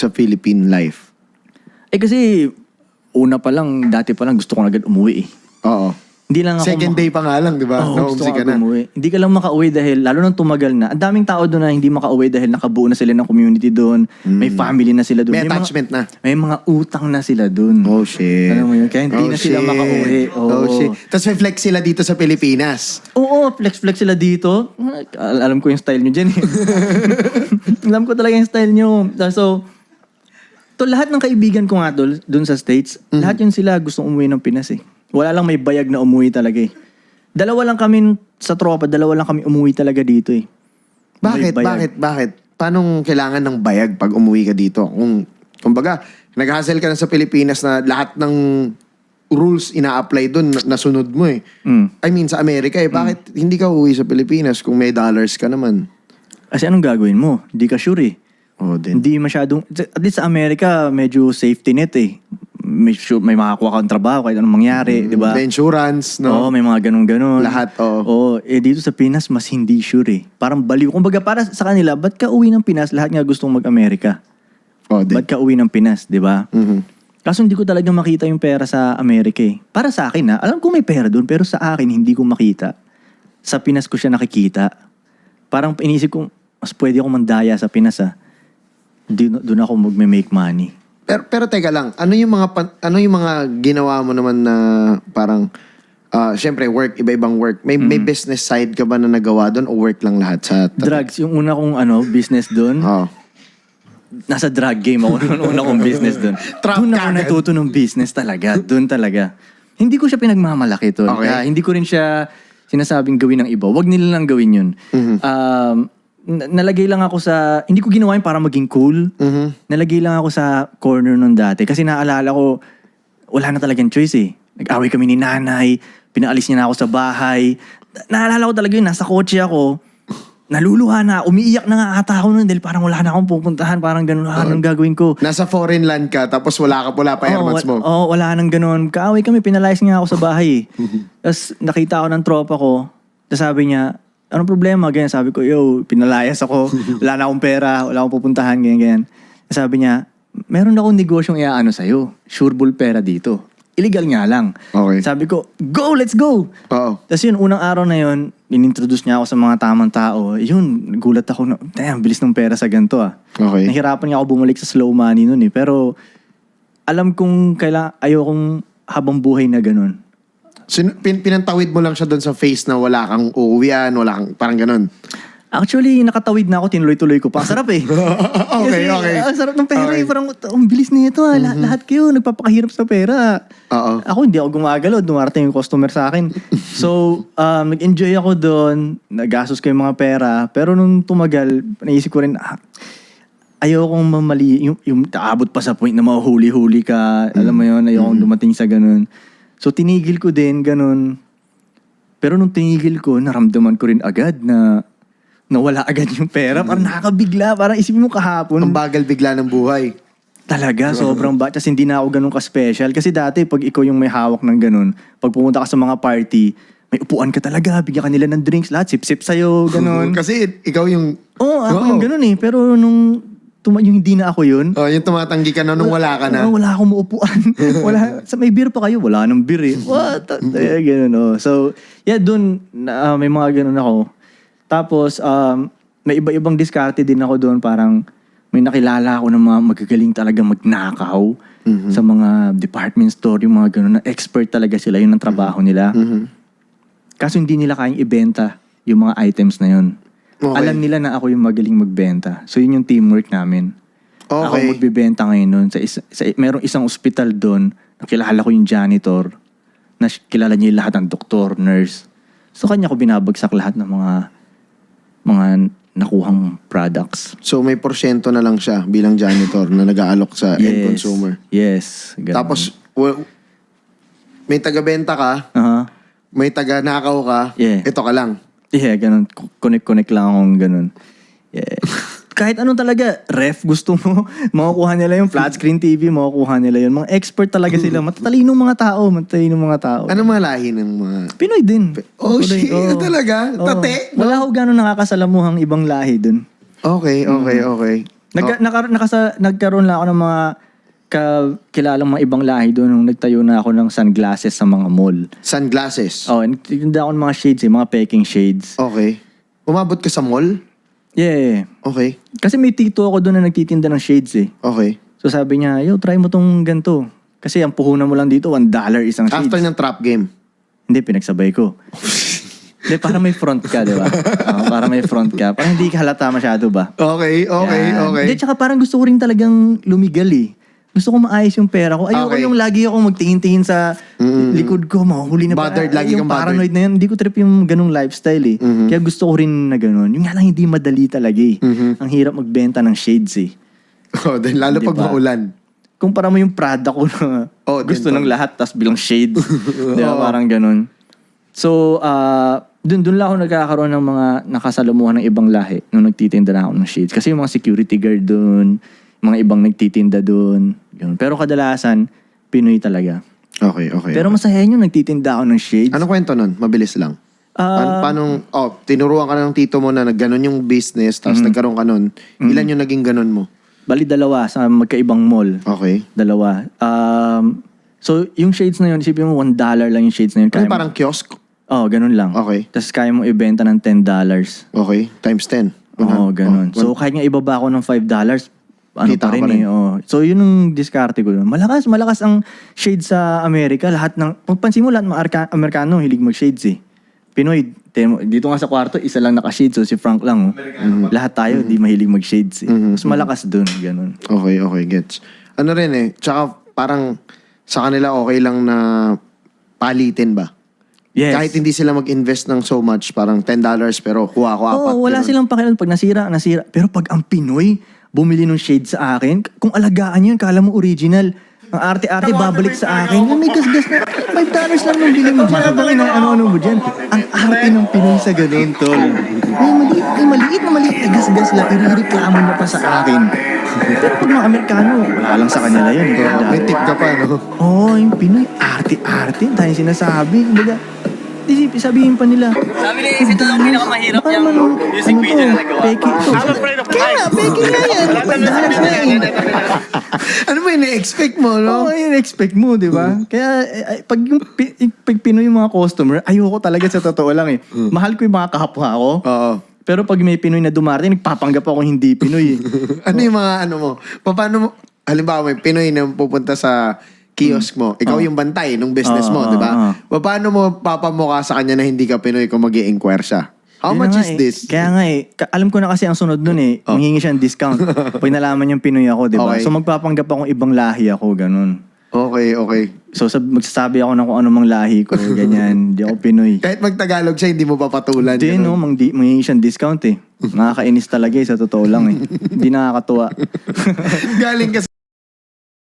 sa Philippine life? Kasi una pa lang, dati pa lang gusto ko agad umuwi eh. Oo. Hindi lang ako Second day pa nga lang, di ba? Oo, gusto Na-homesick ko ka na. umuwi. Hindi ka lang makauwi dahil, lalo nang tumagal na, ang daming tao doon na hindi makauwi dahil nakabuo na sila ng community doon. May family na sila doon. May attachment na. May mga utang na sila doon. Oh, shit. Alam mo yun? Kaya hindi na sila makauwi. Oh, shit. Tapos may flex sila dito sa Pilipinas. Oo, flex-flex sila dito. Alam ko yung style nyo dyan eh. Alam ko talaga yung style nyo. So, lahat ng kaibigan ko nga doon sa States, lahat yun sila gustong umuwi ng Pinas eh. Wala lang may bayag na umuwi talaga eh. Dalawa lang kami sa tropa, umuwi talaga dito eh. Bakit? Paano kailangan ng bayag pag umuwi ka dito? Kumbaga, nag-hustle ka na sa Pilipinas na lahat ng rules ina-apply doon, nasunod mo eh. I mean, sa Amerika eh, bakit hindi ka uuwi sa Pilipinas kung may dollars ka naman? Kasi anong gagawin mo? Hindi ka sure eh. Oh, din. Hindi masyadong, at least sa Amerika, medyo safety net eh. May makakuha kang trabaho kahit anong mangyari, di ba? May insurance, no? Oo, may mga ganun-ganun. Lahat, oo. Oo, dito sa Pinas, mas hindi sure eh. Parang baliw. Kumbaga, para sa kanila, ba't ka uwi ng Pinas? Lahat nga gustong mag-Amerika. Oh, din. Ba't ka uwi ng Pinas, di ba? Mhm. Kaso hindi ko talaga makita yung pera sa Amerika eh. Para sa akin alam ko may pera doon, pero sa akin hindi ko makita. Sa Pinas ko siya nakikita. Parang inisip ko, mas pwede ako mandaya sa Pinas Doon ako magme-make money. Pero teka lang, ano yung mga ginawa mo naman na parang syempre work, iba-ibang work. May business side ka ba na nagawa doon o work lang lahat sa Drugs, yung una kong business doon. Oh. Nasa drug game ako noong una kong business doon. Trap Doon ka ako agad. natuto ng business talaga. Doon talaga. Hindi ko siya pinagmamalaki to. Okay. Hindi ko rin siya sinasabing gawin ng iba. Huwag nila lang gawin yun. Nalagay lang ako sa, hindi ko ginawa yun para maging cool. Nalagay lang ako sa corner nun dati. Kasi naalala ko, wala na talagang choice eh. Nag-away kami ni nanay, pinaalis niya na ako sa bahay. Naalala ko talaga yun, nasa kotse ako, naluluha na, umiiyak na nga ata ako nun dahil parang wala na akong pupuntahan, parang ganun, anong gagawin ko? Nasa foreign land ka, tapos wala pa airmats mo. Oo, wala nang ganun. Kaaway kami, pinalayas nga ako sa bahay. Tapos nakita ako ng tropa ko, tapos sabi niya, anong problema? Ganyan, sabi ko, pinalayas ako, wala na akong pera, wala akong pupuntahan, ganyan. Sabi niya, meron akong negosyong iaano sa'yo, sureball pera dito. Illegal nga lang. Okay. Sabi ko, go, let's go! Oo. Tapos yun, unang araw na yun, inintroduce niya ako sa mga tamang tao. Yun, gulat ako na, damn, bilis ng pera sa ganito Okay. Nahirapan nga ako bumalik sa slow money nun eh. Pero, alam kong ayokong habang buhay na ganun. So, pinantawid mo lang siya doon sa face na wala kang uuwian, wala kang, parang ganun. Actually, nakatawid na ako, tinuloy-tuloy ko pa. Sarap eh. Okay. Ang sarap ng pera Okay. eh. Parang, ang bilis nito lahat kayo, nagpapakahirap sa pera. Oo. Ako, hindi ako gumagalaw. Dumarating yung customer sa akin. So, nag-enjoy ako doon. Nagastos ko yung mga pera. Pero nung tumagal, naisip ko rin, ayokong mamali. Yung taabot pa sa point na mahuhuli-huli ka. Alam mo yun, ayokong dumating sa ganun. So, tinigil ko din, ganun. Pero nung tinigil ko, naramdaman ko rin agad na nawala agad yung pera. Parang nakakabigla. Parang isipin mo kahapon. Ang bagal bigla ng buhay. Talaga, sobrang ba. Tapos hindi na ako ganun ka-special. Kasi dati, pag ikaw yung may hawak ng ganun, pag pumunta ka sa mga party, may upuan ka talaga, bigyan ka nila ng drinks, lahat, sip-sip sa'yo, ganun. Kasi ikaw yung... Oo, ako yung ganun eh. Pero nung yung hindi na ako yun, yung tumatanggi ka na nung wala ka na. wala akong maupuan. May beer pa kayo? Wala nang beer eh. What? Ganun. So, yeah, dun, may mga ganun ako. Tapos, may iba-ibang diskarte din ako doon. Parang may nakilala ako ng mga magagaling talaga magnakaw sa mga department store, yung mga ganun na expert talaga sila. Yun ang trabaho nila. Kaso hindi nila kayang ibenta yung mga items na yun. Okay. Alam nila na ako yung magaling magbenta. So, yun yung teamwork namin. Okay. Ako magbibenta ngayon doon. Merong isang ospital doon, nakilala ko yung janitor, na kilala niya yung lahat ng doktor, nurse. So, kanya ko binabagsak lahat ng mga nakuhang products. So may porsyento na lang siya bilang janitor na nag-aalok sa end consumer. Yes. Ganun. Tapos may taga-benta ka, may taga-nakaw ka, Yeah. ito ka lang. Yeah, ganun. Connect lang akong ganun. Yeah. Kahit anong talaga, ref, gusto mo, makukuha nila yung flat screen TV, makukuha nila yun. Mga expert talaga sila. Matatalinong mga tao. Ano mga lahi ng mga... Pinoy din. Oh, Pinoy, shit. oo. Talaga? Oo. Tate? Wala ako gano'n nakakasalamuhang ibang lahi dun. Okay. Nagkaroon lang ako ng mga kilalang mga ibang lahi doon nung nagtayo na ako ng sunglasses sa mga mall. Sunglasses? Oh, nagtitinda ako ng mga shades mga peking shades. Okay. Umabot ka sa mall? Yeah. Okay. Kasi may tito ako doon na nagtitinda ng shades eh. Okay. So sabi niya, yo, try mo tong ganito. Kasi ang puhunan mo lang dito, $1 isang shades. After ng trap game? Hindi, pinagsabay ko. Hindi, para may front ka, di ba? Para may front ka. Para hindi ka halata masyado ba? Okay. Yan. Hindi, tsaka parang gusto ko rin talagang lumigal eh. Gusto ko maayos yung pera ko. Ayoko Okay. yung lagi ako magtingin-tingin sa likod ko, mahuhuli na Bothered, lagi yung kang bothered. paranoid na yan. Hindi ko trip yung ganung lifestyle eh. Kaya gusto ko rin na ganun. Yung nga lang hindi madali talaga eh. Ang hirap magbenta ng shades eh. Oh, then lalo pag Diba? maulan. Kumpara mo yung Prada ko na gusto din ng lahat tas bilang shades. Di ba? Parang ganun. So, dun lang ako nagkakaroon ng mga nakasalamuhan ng ibang lahi nung nagtitinda na ako ng shades. Kasi yung mga security guard dun, mga ibang nagtitinda dun. Ganun. Pero kadalasan, Pinoy talaga. Okay. Pero masaya yung nagtitinda ako ng shades. Anong kwento nun? Mabilis lang. Paano, tinuruan ka na ng tito mo na nagganon yung business, tapos nagkaroon ka nun. Ilan yung naging ganon mo? Bali, 2 sa magkaibang mall. Okay. 2. So, yung shades na yun, isipin mo $1 lang yung shades na yun. Ano Kaya parang kiosk? ganun lang. Okay. Tapos kaya mo ibenta ng $10. Okay. Times 10. Oo, ganun. So, kahit nga ibaba ko ng $5, Kita pa rin ka pa rin. eh. Oh. So, yun yung diskarte ko. Malakas ang shades sa Amerika. Lahat ng, pagpansin mo lahat mga Amerikano, hilig mag-shades eh. Pinoy, dito nga sa kwarto, isa lang naka-shades. So, si Frank lang. Lahat tayo, di mahilig mag-shades eh. Mas malakas dun, ganun. Okay, gets. Ano rin eh, tsaka parang sa kanila okay lang na palitin ba? Yes. Kahit hindi sila mag-invest ng so much, parang $10 pero kuha ko 4. Oo, wala silang pakialam pag nasira. Pero pag ang Pinoy, bumili ng shades sa akin, kung alagaan yun, kala mo original. Ang arte-arte babalik sa akin. May gasgas na, $5 lang nung bili mo dyan. Habang ano-ano mo dyan. Ang arte ng Pinoy sa ganun, tol. Maliit na gasgas lang. Irereklamo na pa sa akin. Pero pag mga Amerikano, wala lang sa kanila yun. May tip ka pa, no? Oo, yung Pinoy, arte-arte. Dahil sinasabi. Kumbaga, sabihin pa nila. Sabi ni ito lang pinakamahirap baka yung naman, music video na nagawa. Peke ito. Kaya nga, peke nga yan. $5 na yan. Ano ba yung na-expect mo, no? Oo, yun expect mo, di ba? Kaya, pag pag Pinoy yung mga customer, ayoko talaga sa totoo lang eh. Mahal ko yung mga kahapwa ko. Oo. Pero pag may Pinoy na dumarating, nagpapanggap ako hindi Pinoy eh. Ano yung mga ano mo? Paano mo, halimbawa may Pinoy na pupunta sa kiosk mo, ikaw yung bantay ng business mo, di ba? Paano mo papamukha sa kanya na hindi ka Pinoy kung mag-i-inquire siya? How Yun much na is nga this? Kaya nga alam ko na kasi ang sunod nun eh, manghingi siya ng discount. Pag nalaman niyang Pinoy ako, di ba? Okay. So magpapanggap akong ibang lahi ako, ganun. Okay. So magsasabi ako ng kung ano mang lahi ko, ganyan. Hindi ako Pinoy. Kahit mag-Tagalog siya, hindi mo papatulan. Hindi, ganun. no, manghingi siyang discount eh. Nakakainis talaga eh, sa totoo lang eh. Hindi nakakatuwa. Galing ka